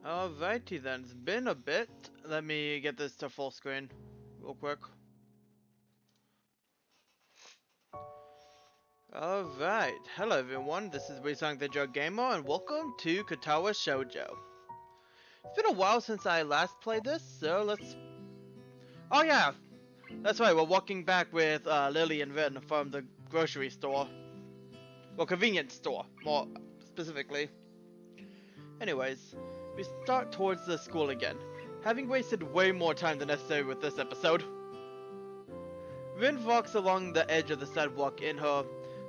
Alrighty then, it's been a bit. Let me get this to full screen real quick. Alright, hello everyone, this is Wizang the Joe Gamer and welcome to Katawa Shoujo. It's been a while since I last played this, so let's... Oh yeah, that's right, we're walking back with Lily and Rin from the grocery store. Well, convenience store, more specifically. Anyways, we start towards the school again, having wasted way more time than necessary with this episode. Rin walks along the edge of the sidewalk in her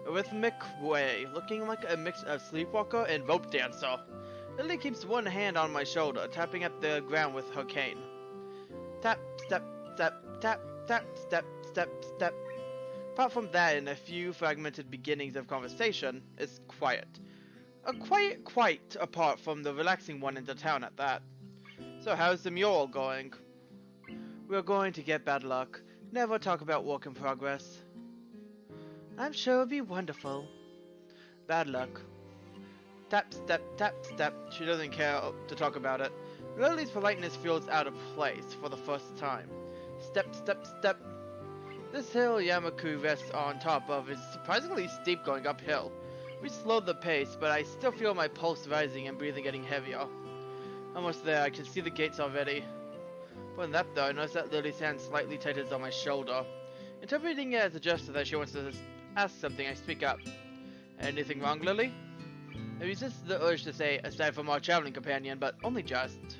rhythmic way, looking like a mix of sleepwalker and rope dancer. Lily keeps one hand on my shoulder, tapping at the ground with her cane. Tap, step, step, tap, tap, step, step, step. Apart from that and a few fragmented beginnings of conversation, it's quiet. A quiet quite apart from the relaxing one in the town at that. So how's the mural going? We're going to get bad luck. Never talk about work in progress. I'm sure it'll be wonderful. Bad luck. Tap, step, tap, step. She doesn't care to talk about it. Lily's politeness feels out of place for the first time. Step, step, step. This hill Yamaku rests on top of is surprisingly steep going uphill. We slowed the pace, but I still feel my pulse rising and breathing getting heavier. Almost there, I can see the gates already. More than that though, I notice that Lily's hand slightly tightens on my shoulder. Interpreting it as a gesture that she wants to ask something, I speak up. Anything wrong, Lily? I resist the urge to say, aside from our traveling companion, but only just.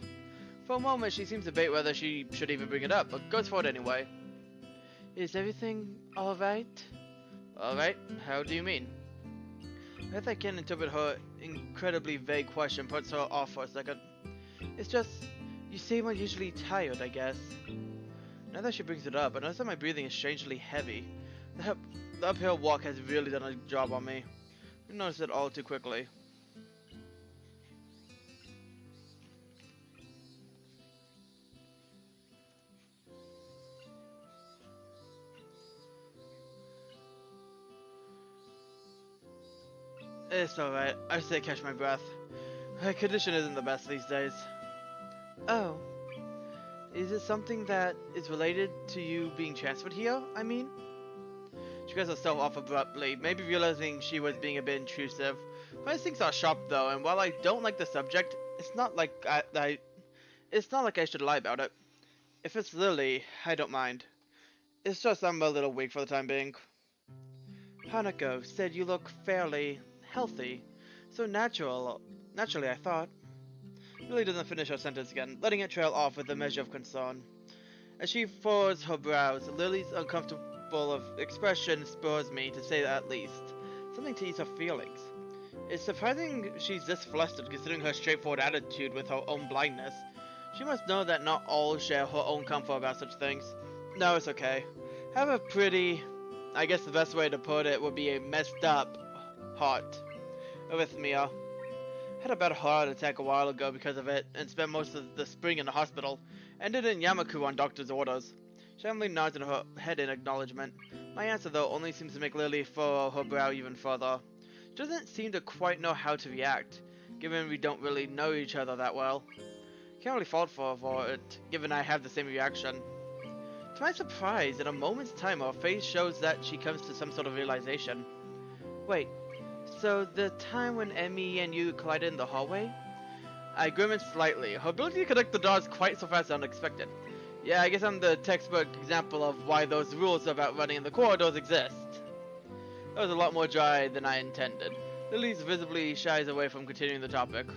For a moment, she seems to debate whether she should even bring it up, but goes for it anyway. Is everything alright? Alright? How do you mean? As I can interpret her incredibly vague question, puts her off for a second. It's just, you seem unusually tired, I guess. Now that she brings it up, I notice that my breathing is strangely heavy. The uphill walk has really done a job on me. I noticed it all too quickly. It's alright, I stay catch my breath. My condition isn't the best these days. Oh. Is it something that is related to you being transferred here, I mean? She cuts herself off abruptly, maybe realizing she was being a bit intrusive. My instincts are sharp though, and while I don't like the subject, it's not like I should lie about it. If it's Lily, I don't mind. It's just I'm a little weak for the time being. Hanako said you look fairly healthy. So naturally I thought. Lily doesn't finish her sentence again, letting it trail off with a measure of concern. As she furrows her brows, Lily's uncomfortable expression spurs me, to say that at least. Something to ease her feelings. It's surprising she's this flustered considering her straightforward attitude with her own blindness. She must know that not all share her own comfort about such things. No, it's okay. Have a pretty... I guess the best way to put it would be a messed up heart. Arrhythmia. Had a bad heart attack a while ago because of it, and spent most of the spring in the hospital. Ended in Yamaku on doctor's orders. She only nods her head in acknowledgement. My answer though only seems to make Lily furrow her brow even further. She doesn't seem to quite know how to react, given we don't really know each other that well. Can't really fault her for it, given I have the same reaction. To my surprise, in a moment's time her face shows that she comes to some sort of realization. Wait, so the time when Emmy and you collided in the hallway? I grimace slightly. Her ability to connect the dots quite so fast and unexpected. Yeah, I guess I'm the textbook example of why those rules about running in the corridors exist. That was a lot more dry than I intended. Lily's visibly shies away from continuing the topic.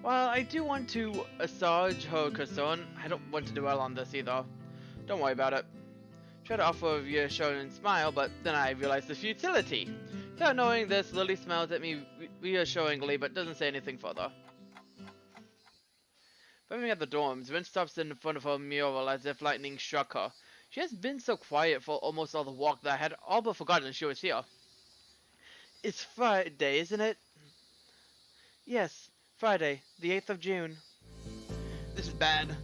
While I do want to assuage her concern, I don't want to dwell on this either. Don't worry about it. Try to offer a reassuring smile, but then I realize the futility. Without knowing this, Lily smiles at me reassuringly, but doesn't say anything further. Arriving at the dorms, Rin stops in front of her mural as if lightning struck her. She has been so quiet for almost all the walk that I had all but forgotten she was here. It's Friday, isn't it? Yes, Friday, the 8th of June. This is bad.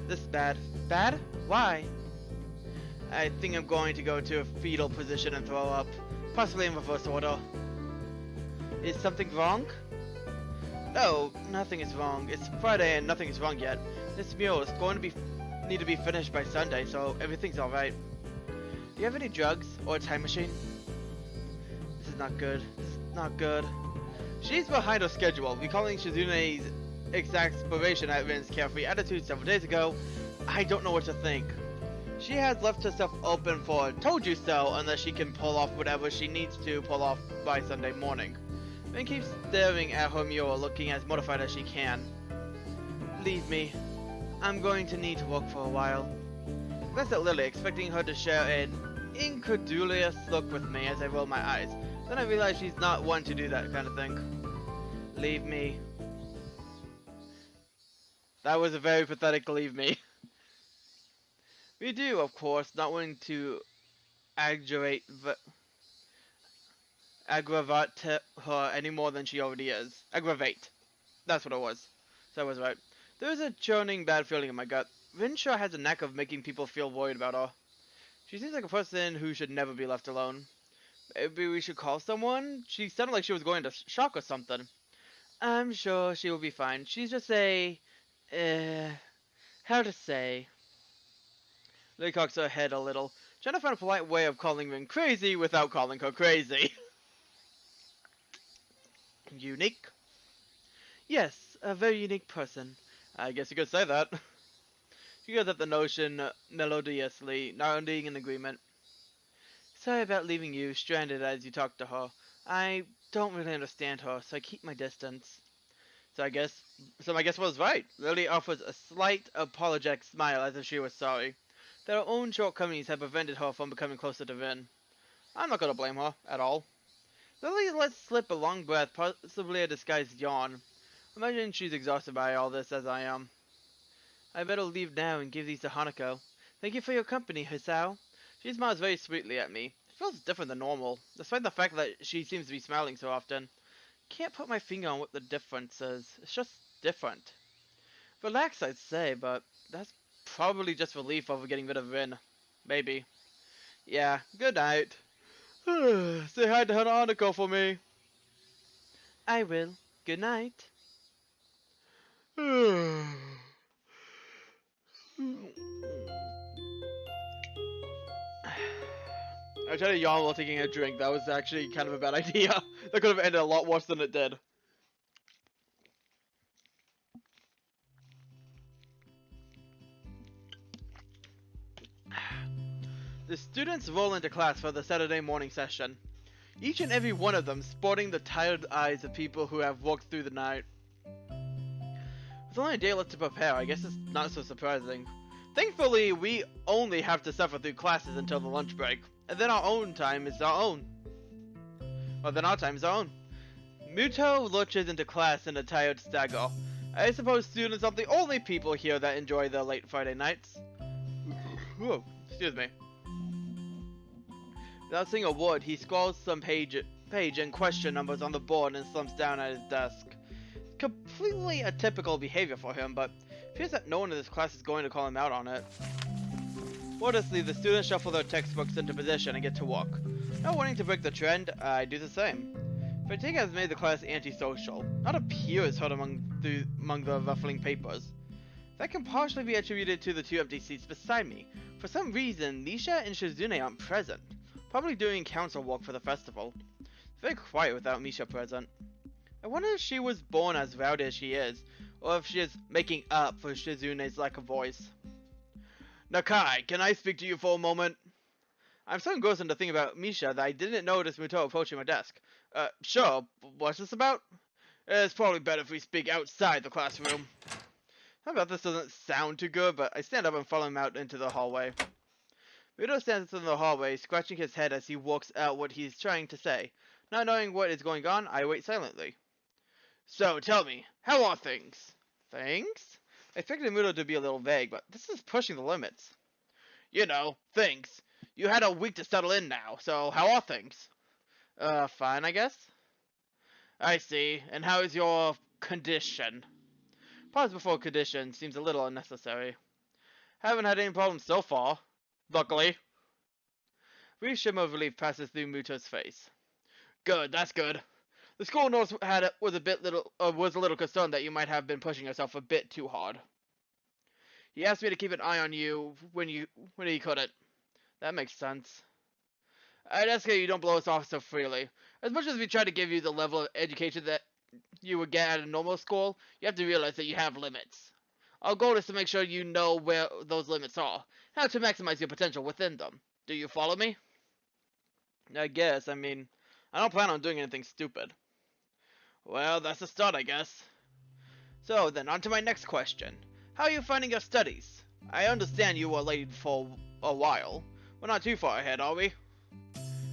This is bad. Bad? Why? I think I'm going to go into a fetal position and throw up. Possibly in reverse order. Is something wrong? No, nothing is wrong. It's Friday and nothing is wrong yet. This meal is going to need to be finished by Sunday, so everything's alright. Do you have any drugs or a time machine? This is not good. This is not good. She's behind her schedule, recalling Shizune's exasperation at Rin's carefree attitude several days ago. I don't know what to think. She has left herself open for told you so unless she can pull off whatever she needs to pull off by Sunday morning. Rin keeps staring at her mirror, looking as mortified as she can. Leave me. I'm going to need to work for a while. I glanced at Lily, expecting her to share an incredulous look with me as I rolled my eyes. Then I realized she's not one to do that kind of thing. Leave me. That was a very pathetic leave me. We do, of course, not wanting to aggravate her any more than she already is. Aggravate. That's what it was. So I was right. There's a churning bad feeling in my gut. Rin sure has a knack of making people feel worried about her. She seems like a person who should never be left alone. Maybe we should call someone? She sounded like she was going to shock or something. I'm sure she will be fine. She's just how to say? Lily cocks her head a little, trying to find a polite way of calling Rin crazy without calling her crazy. Unique? Yes, a very unique person. I guess you could say that. She goes at the notion melodiously, nodding in agreement. Sorry about leaving you stranded as you talk to her. I don't really understand her, so I keep my distance. So my guess was right. Lily offers a slight apologetic smile as if she was sorry. That her own shortcomings had prevented her from becoming closer to Rin. I'm not gonna blame her, at all. Lily lets slip a long breath, possibly a disguised yawn. Imagine she's exhausted by all this as I am. I better leave now and give these to Hanako. Thank you for your company, Hisao. She smiles very sweetly at me. It feels different than normal, despite the fact that she seems to be smiling so often. Can't put my finger on what the difference is. It's just different. Relaxed, I'd say, but that's probably just relief over getting rid of Rin. Maybe. Yeah, good night. Say hi to Hanako for me. I will. Good night. I tried to yawn while taking a drink. That was actually kind of a bad idea. That could have ended a lot worse than it did. The students roll into class for the Saturday morning session. Each and every one of them sporting the tired eyes of people who have worked through the night. With only a day left to prepare, I guess it's not so surprising. Thankfully, we only have to suffer through classes until the lunch break. And then our own time is our own. Well, then our time is our own. Muto lurches into class in a tired stagger. I suppose students are the only people here that enjoy their late Friday nights. Whoa, excuse me. Without saying a word, he scrawls some page and question numbers on the board and slumps down at his desk. Completely atypical behavior for him, but it appears that no one in this class is going to call him out on it. Modestly, the students shuffle their textbooks into position and get to work. Not wanting to break the trend, I do the same. Fatigue has made the class antisocial. Not a peer is heard among the ruffling papers. That can partially be attributed to the two empty seats beside me. For some reason, Nisha and Shizune aren't present. Probably doing council work for the festival. It's very quiet without Misha present. I wonder if she was born as rowdy as she is, or if she is making up for Shizune's lack of voice. Nakai, can I speak to you for a moment? I'm so engrossed into thinking about Misha that I didn't notice Muto approaching my desk. Sure, what's this about? It's probably better if we speak outside the classroom. How about this doesn't sound too good, but I stand up and follow him out into the hallway. Muto stands in the hallway, scratching his head as he works out what he's trying to say. Not knowing what is going on, I wait silently. So, tell me, how are things? Things? I expected Muto to be a little vague, but this is pushing the limits. You know, things. You had a week to settle in now, so how are things? Fine, I guess. I see. And how is your condition? Pause before condition seems a little unnecessary. Haven't had any problems so far. Luckily. Brief shimmer of relief passes through Muto's face. Good, that's good. The school nurse was a little concerned that you might have been pushing yourself a bit too hard. He asked me to keep an eye on you when he couldn't. That makes sense. I'd ask you don't blow us off so freely. As much as we try to give you the level of education that you would get at a normal school, you have to realize that you have limits. Our goal is to make sure you know where those limits are, how to maximize your potential within them. Do you follow me? I guess. I mean, I don't plan on doing anything stupid. Well, that's a start, I guess. So, then on to my next question. How are you finding your studies? I understand you were late for a while. We're not too far ahead, are we?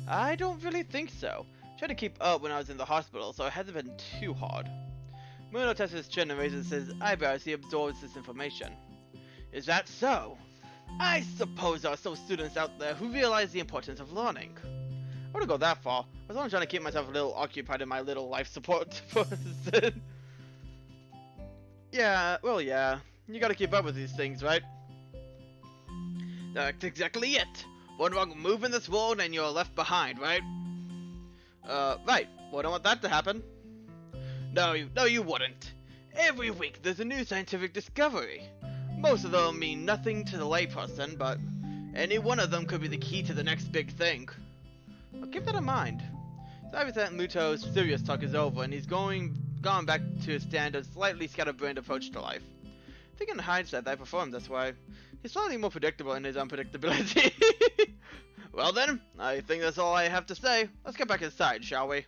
I don't really think so. Tried to keep up when I was in the hospital, so it hasn't been too hard. Muno tests his chin and raises his eyebrows as he absorbs this information. Is that so? I suppose there are some students out there who realize the importance of learning. I wouldn't go that far. I was only trying to keep myself a little occupied in my little life support person. Yeah, well, yeah. You gotta keep up with these things, right? That's exactly it. One wrong move in this world and you're left behind, right? Right. Well, I don't want that to happen. No, you wouldn't. Every week there's a new scientific discovery. Most of them mean nothing to the layperson, but any one of them could be the key to the next big thing. I'll keep that in mind. So I that Muto's serious talk is over, and he's gone back to his standard, slightly scatterbrained approach to life. I think in hindsight I performed this way. He's slightly more predictable in his unpredictability. Well then, I think that's all I have to say. Let's get back inside, shall we?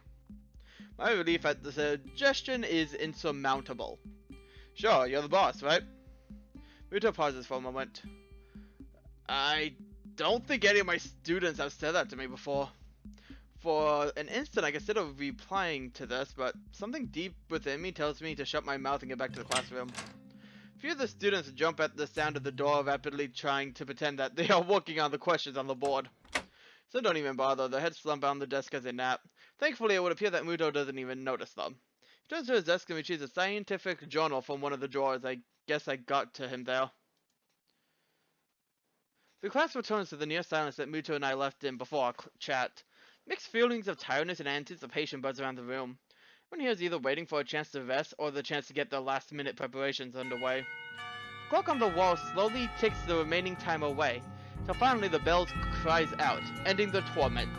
My relief at the suggestion is insurmountable. Sure, you're the boss, right? Muto pauses for a moment. I don't think any of my students have said that to me before. For an instant, I considered replying to this, but something deep within me tells me to shut my mouth and get back to the classroom. A few of the students jump at the sound of the door, rapidly trying to pretend that they are working on the questions on the board. Some don't even bother, their heads slump on the desk as they nap. Thankfully, it would appear that Muto doesn't even notice them. He turns to his desk and retrieves a scientific journal from one of the drawers. I guess I got to him there. The class returns to the near silence that Muto and I left in before our chat. Mixed feelings of tiredness and anticipation buzz around the room. Everyone here is either waiting for a chance to rest or the chance to get their last-minute preparations underway. The clock on the wall slowly ticks the remaining time away, till finally the bell cries out, ending the torment.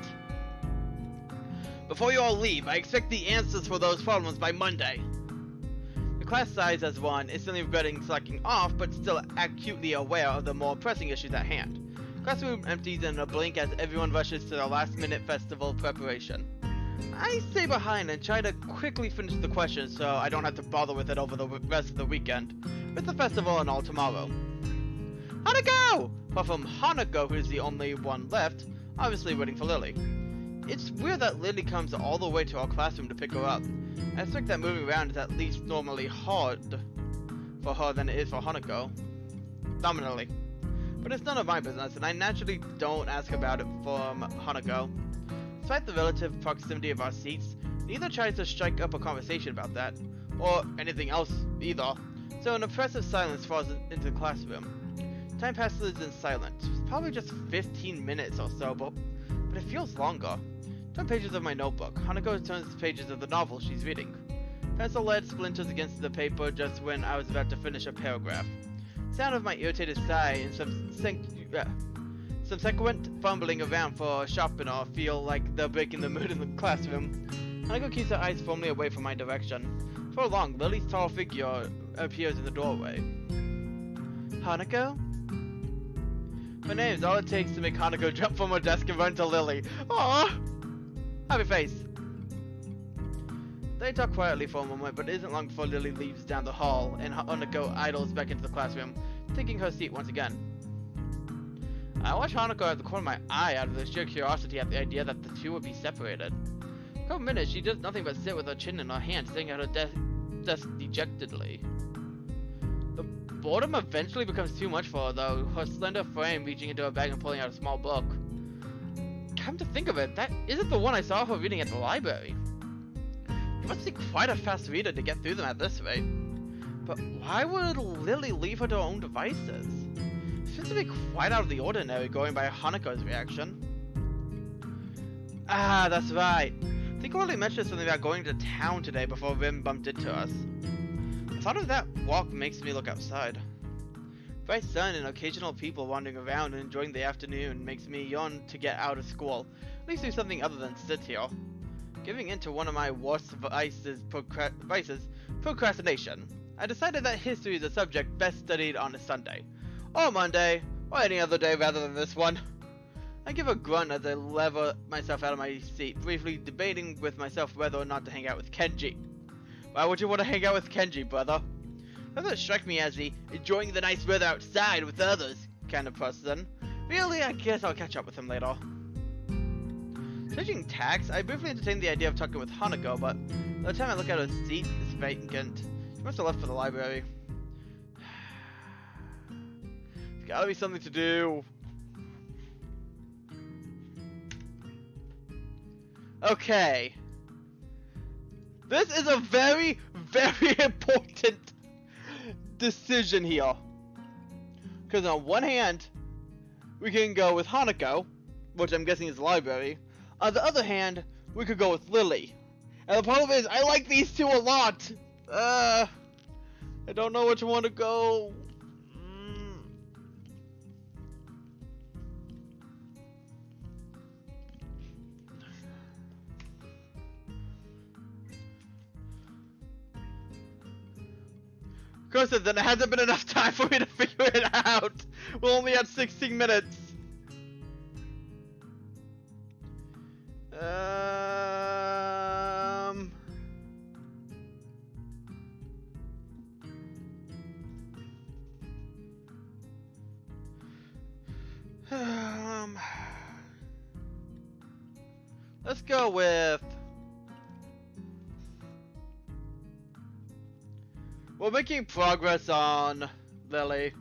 Before you all leave, I expect the answers for those problems by Monday. The class sighs as one, instantly regretting slacking off, but still acutely aware of the more pressing issues at hand. The classroom empties in a blink as everyone rushes to their last-minute festival preparation. I stay behind and try to quickly finish the questions so I don't have to bother with it over the rest of the weekend, with the festival and all tomorrow. Hanako! Apart from Hanako, who's the only one left, obviously waiting for Lily. It's weird that Lily comes all the way to our classroom to pick her up. I expect that moving around is at least normally hard for her than it is for Hanako. Nominally. But it's none of my business, and I naturally don't ask about it from Hanako. Despite the relative proximity of our seats, neither tries to strike up a conversation about that, or anything else either, so an oppressive silence falls into the classroom. Time passes in silence, probably just 15 minutes or so, but it feels longer. Turn pages of my notebook. Hanako turns pages of the novel she's reading. Pencil lead splinters against the paper just when I was about to finish a paragraph. The sound of my irritated sigh and subsequent fumbling around for a sharpener feel like they're breaking the mood in the classroom. Hanako keeps her eyes firmly away from my direction. For long, Lily's tall figure appears in the doorway. Hanako? Her name is all it takes to make Hanako jump from her desk and run to Lily. Aww! Happy face. They talk quietly for a moment, but it isn't long before Lily leaves down the hall and Hanako idles back into the classroom, taking her seat once again. I watch Hanako at the corner of my eye out of the sheer curiosity at the idea that the two would be separated. For a couple minutes, she does nothing but sit with her chin in her hand, staring at her desk dejectedly. The boredom eventually becomes too much for her, though, her slender frame reaching into her bag and pulling out a small book. Come to think of it, that isn't the one I saw her reading at the library. You must be quite a fast reader to get through them at this rate. But why would Lily leave her to her own devices? It seems to be quite out of the ordinary, going by Hanako's reaction. Ah, that's right. I think Orly mentioned something about going to town today before Rim bumped into us. The thought of that walk makes me look outside. Bright sun and occasional people wandering around and enjoying the afternoon makes me yearn to get out of school, at least do something other than sit here. Giving in to one of my worst vices, procrastination, I decided that history is a subject best studied on a Sunday, or Monday, or any other day rather than this one. I give a grunt as I lever myself out of my seat, briefly debating with myself whether or not to hang out with Kenji. Why would you want to hang out with Kenji, brother? Doesn't strike me as the enjoying the nice weather outside with others kind of person. Really, I guess I'll catch up with him later. Switching tacks, I briefly entertained the idea of talking with Hanako, but by the time I look at her seat, it's vacant. She must have left for the library. There's gotta be something to do. Okay. This is a very, very important decision here. Because on one hand, we can go with Hanako, which I'm guessing is the library. On the other hand, we could go with Lily. And the problem is, I like these two a lot. I don't know which one to go. Of course, then it hasn't been enough time for me to figure it out. We're only at 16 minutes. Let's go with... We're making progress on Lily.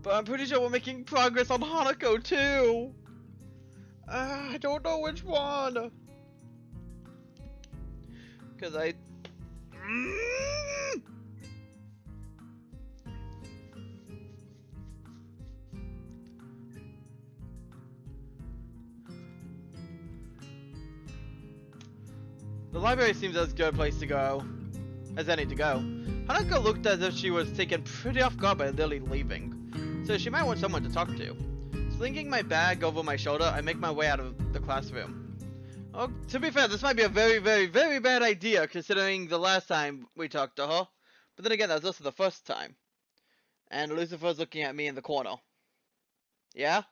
But I'm pretty sure we're making progress on Hanako too. I don't know which one. Cause I... The library seems as good a place to go as any to go. Hanako looked as if she was taken pretty off guard by Lily leaving, so she might want someone to talk to. Slinging my bag over my shoulder, I make my way out of the classroom. Oh, to be fair, this might be a very, very, very bad idea considering the last time we talked to her. But then again, that was also the first time. And Lucifer's looking at me in the corner. Yeah?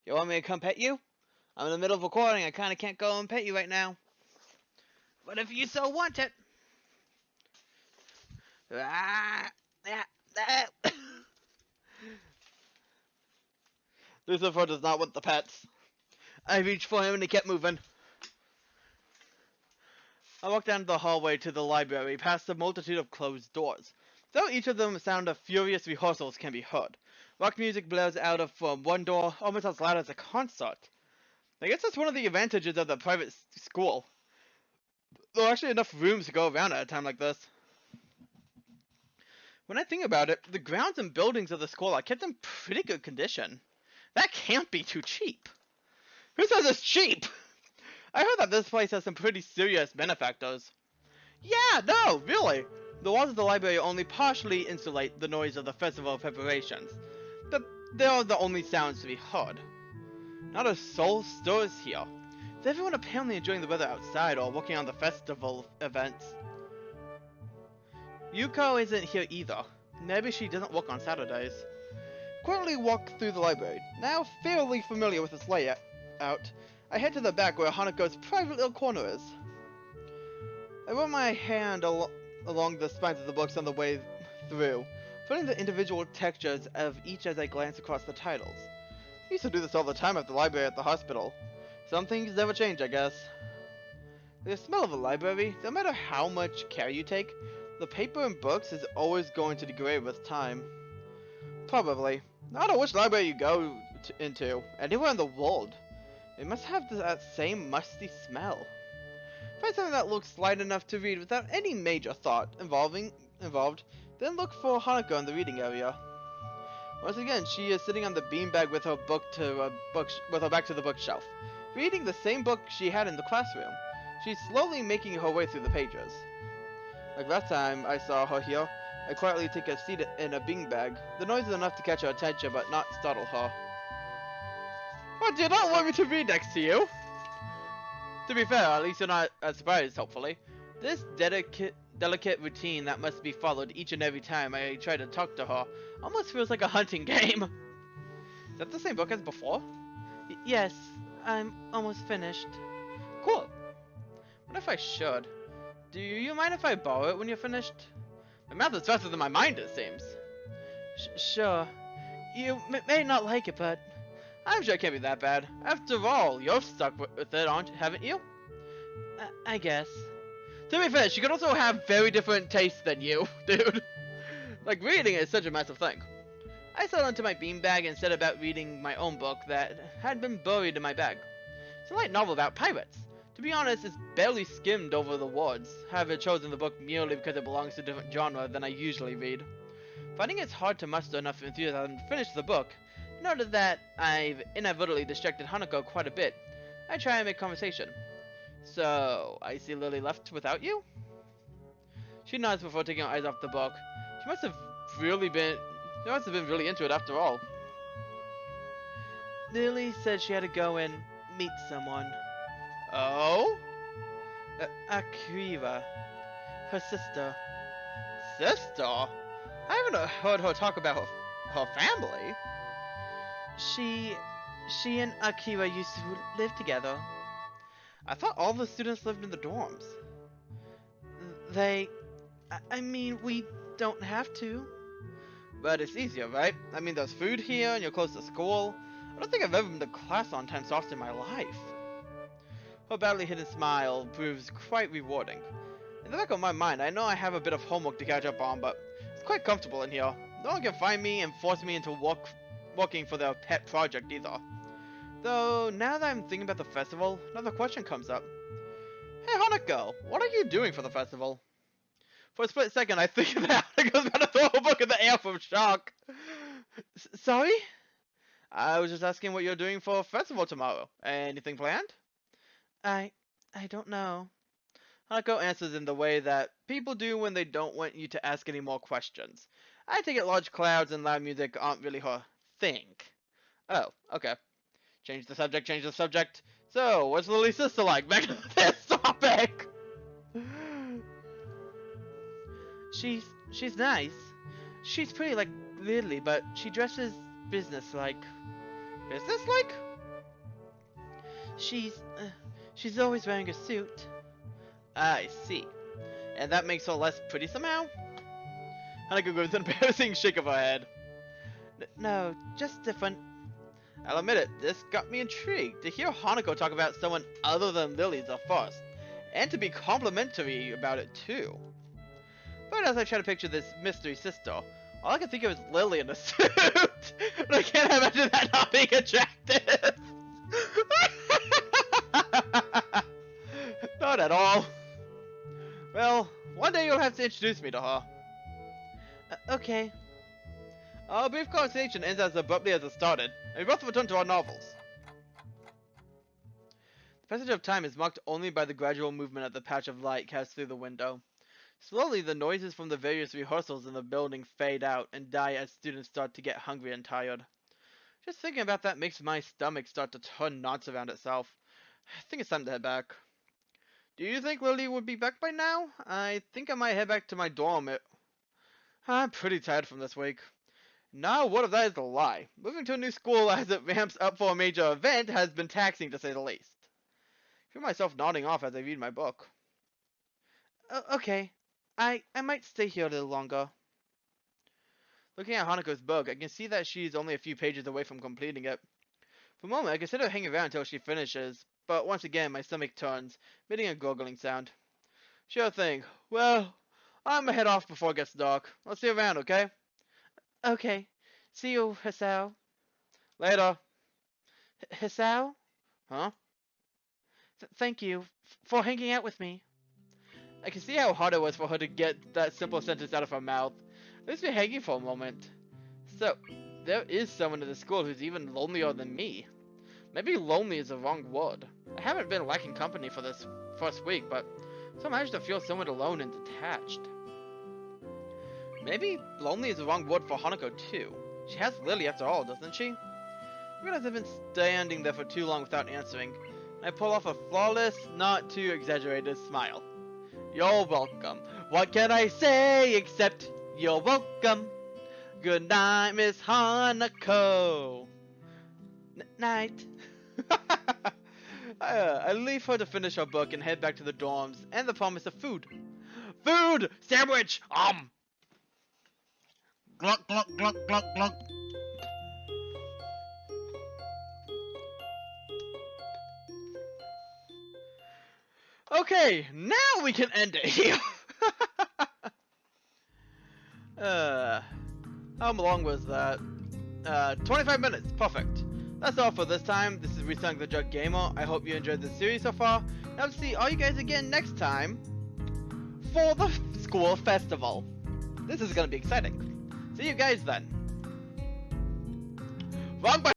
You want me to come pet you? I'm in the middle of recording, I kinda can't go and pet you right now. But if you so want it. Lucifer does not want the pets. I reached for him and he kept moving. I walked down the hallway to the library, past a multitude of closed doors. Though each of them the sound of furious rehearsals can be heard. Rock music blares out of from one door, almost as loud as a concert. I guess that's one of the advantages of the private school. There are actually enough rooms to go around at a time like this. When I think about it, the grounds and buildings of the school are kept in pretty good condition. That can't be too cheap. Who says it's cheap? I heard that this place has some pretty serious benefactors. Yeah, no, really. The walls of the library only partially insulate the noise of the festival preparations, but they are the only sounds to be heard. Not a soul stirs here. Is everyone apparently enjoying the weather outside or working on the festival events? Yuko isn't here either. Maybe she doesn't work on Saturdays. Quietly walk through the library. Now fairly familiar with its layout, I head to the back where Hanako's private little corner is. I run my hand along the spines of the books on the way through, putting the individual textures of each as I glance across the titles. I used to do this all the time at the library at the hospital. Some things never change, I guess. The smell of a library, no matter how much care you take, the paper and books is always going to degrade with time. Probably. No matter which library you go into, anywhere in the world, it must have that same musty smell. Find something that looks light enough to read without any major thought involved, then look for Hanako in the reading area. Once again, she is sitting on the beanbag with her with her back to the bookshelf, reading the same book she had in the classroom. She's slowly making her way through the pages. Like last time I saw her here, I quietly take a seat in a beanbag. The noise is enough to catch her attention, but not startle her. What, do you not want me to read next to you? To be fair, at least you're not surprised, hopefully. This delicate routine that must be followed each and every time I try to talk to her almost feels like a hunting game. Is that the same book as before? Yes, I'm almost finished. Cool. What if I should? Do you mind if I borrow it when you're finished? My mouth is faster than my mind, it seems. Sure. You may not like it, but I'm sure it can't be that bad. After all, you're stuck with it, haven't you? I guess. To be fair, she could also have very different tastes than you, dude. Like, reading is such a massive thing. I sat onto my beanbag and set about reading my own book that had been buried in my bag. It's a light novel about pirates. To be honest, it's barely skimmed over the words, having chosen the book merely because it belongs to a different genre than I usually read. Finding it's hard to muster enough enthusiasm to finish the book, noted that I've inadvertently distracted Hanako quite a bit. I try and make conversation. So, I see Lily left without you? She nods before taking her eyes off the book. She must have been really into it after all. Lily said she had to go and meet someone. Oh? Akira. Her sister. Sister? I haven't heard her talk about her family. She and Akira used to live together. I thought all the students lived in the dorms. I mean, we don't have to. But it's easier, right? I mean, there's food here and you're close to school. I don't think I've ever been to class on time so often in my life. Her badly hidden smile proves quite rewarding. In the back of my mind, I know I have a bit of homework to catch up on, but it's quite comfortable in here. No one can find me and force me into working for their pet project either. Though, now that I'm thinking about the festival, another question comes up. Hey Hanako, what are you doing for the festival? For a split second, I think that Hanako's about to throw a book in the air from shock. Sorry? I was just asking what you're doing for a festival tomorrow. Anything planned? I don't know. Hanako answers in the way that people do when they don't want you to ask any more questions. I take it large clouds and loud music aren't really her thing. Oh, okay. Change the subject. So, what's Lily's sister like? Back to this topic! She's nice. She's pretty like Lily, but she dresses business-like. Business-like? She's always wearing a suit. I see. And that makes her less pretty somehow? Hanako gives an embarrassing shake of her head. No, just different. I'll admit it, this got me intrigued. To hear Hanako talk about someone other than Lily's a first. And to be complimentary about it too. But as I try to picture this mystery sister, all I can think of is Lily in a suit. And I can't imagine that not being attractive. Not at all. Well, one day you'll have to introduce me to her. Okay. Our brief conversation ends as abruptly as it started, and we both return to our novels. The passage of time is marked only by the gradual movement of the patch of light cast through the window. Slowly, the noises from the various rehearsals in the building fade out and die as students start to get hungry and tired. Just thinking about that makes my stomach start to turn knots around itself. I think it's time to head back. Do you think Lily would be back by now? I think I might head back to my dorm. I'm pretty tired from this week. Now, what if that is a lie? Moving to a new school as it ramps up for a major event has been taxing, to say the least. I feel myself nodding off as I read my book. Okay. I might stay here a little longer. Looking at Hanako's book, I can see that she's only a few pages away from completing it. For a moment, I consider hanging around until she finishes, but once again, my stomach turns, emitting a gurgling sound. Sure thing. Well, I'm gonna head off before it gets dark. I'll see you around, okay? Okay. See you, Hisao. Later. Hisao? Huh? Thank you for hanging out with me. I can see how hard it was for her to get that simple sentence out of her mouth. It leaves me hanging for a moment. So, there is someone in the school who's even lonelier than me. Maybe lonely is the wrong word. I haven't been lacking company for this first week, but still managed to feel somewhat alone and detached. Maybe lonely is the wrong word for Hanako too. She has Lily after all, doesn't she? I realize I've been standing there for too long without answering. I pull off a flawless, not too exaggerated smile. You're welcome. What can I say except you're welcome? Good night, Miss Hanako. Night. I leave her to finish her book and head back to the dorms and the promise of food. Food! Sandwich! Gluck, gluck, gluck, gluck, gluck. Okay, now we can end it here. How long was that? 25 minutes. Perfect. That's all for this time. This is Reselling the Drug Gamer. I hope you enjoyed the series so far. And I'll see all you guys again next time for the school festival. This is gonna be exciting. See you guys then. Wrong button.